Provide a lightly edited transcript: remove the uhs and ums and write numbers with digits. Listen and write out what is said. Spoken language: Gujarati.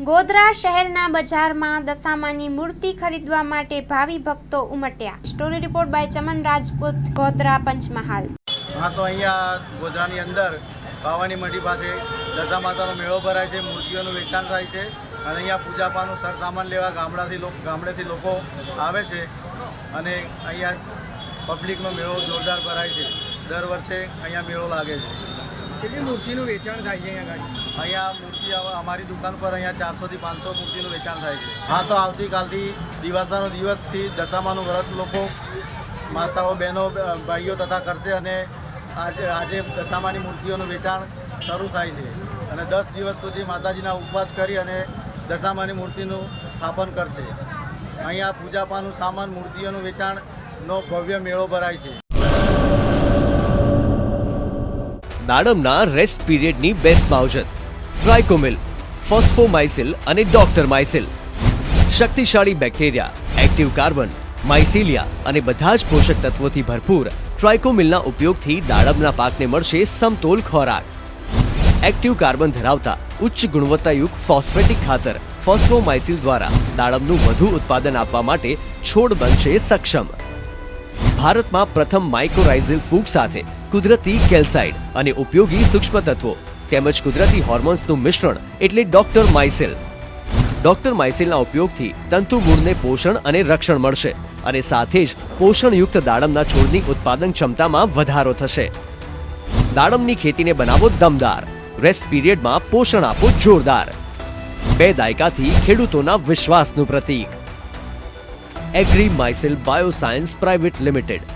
ગોધરા શહેરના બજારમાં દશામાની મૂર્તિ ખરીદવા માટે ભાવિ ભક્તો ઉમટ્યા। Story report by Chaman Rajput, Godhra Panchmahal. हाँ तो अँ गोधरानी अंदर बावानी मंडी पास दशा मातानो मेळो भराय छे, मूर्तिओनुं वेचाण थाय छे अने अहींया पूजापानुं सरसामान लेवा गामडेथी लोको आवे छे अने अहींया पब्लिकनो मेळो जोरदार भराय छे। दर वर्षे अहींया मेळो लागे छे। કેટલી મૂર્તિનું વેચાણ થાય છે અહીંયા ગાડી? अहींया मूर्ति अमारी दुकान पर अहींया 400 થી 500 मूर्तिનું વેચાણ થાય છે। हाँ तो आवतीकालथी दिवासानो दिवसथी दशामानुं व्रत लोको माताओ बहनों भाईओ तथा करशे अने આજે દશામાની મૂર્તિઓનું વેચાણ શરૂ થાય છે અને 10 દિવસ સુધી માતાજીના ઉપવાસ કરી અને દશામાની મૂર્તિનું સ્થાપન કરશે। અહીંયા પૂજાપાનું સામાન, મૂર્તિઓનું વેચાણનો ભવ્ય મેળો ભરાય છે। દાડમના રેસ્ટ પીરિયડની બેસ્ટ માવજત ટ્રાઇકોમિલ, ફોસ્ફોમાઇસિલ અને ડોક્ટર માઇસિલ। શક્તિશાળી બેક્ટેરિયા, એક્ટિવ કાર્બન, માઇસિલિયા અને બધા જ પોષક તત્વોથી ભરપૂર ટ્રાઇકોમિલના ઉપયોગથી દાડમના પાકને મળશે સમતોલ ખોરાક। એક્ટિવ કાર્બન ધરાવતા ઉચ્ચ ગુણવત્તાયુક્ત ફોસ્ફેટિક ખાતર ફોસ્ફોમાઇસિલ દ્વારા દાડમનું વધુ ઉત્પાદન આપવા માટે છોડ બનશે સક્ષમ। ભારતમાં પ્રથમ માઇક્રોરાઇઝલ ફૂગ સાથે કુદરતી કેલ્સાઇડ અને ઉપયોગી સૂક્ષ્મ તત્વો તેમજ કુદરતી હોર્મોન્સનું મિશ્રણ એટલે ડોક્ટર માઇસિલ। ડોક્ટર માઇસિલના ઉપયોગથી તંતુ મૂળને પોષણ અને રક્ષણ મળશે અને સાથે જ પોષણયુક્ત દાડમના છોડની ઉત્પાદન ક્ષમતામાં વધારો થશે। દાડમની ખેતીને બનાવો દમદાર, રેસ્ટ પીરિયડમાં પોષણ આપો જોરદાર। 2 દાયકાથી ખેડૂતોના વિશ્વાસનું પ્રતીક। Agri Mycil Bioscience Private limited.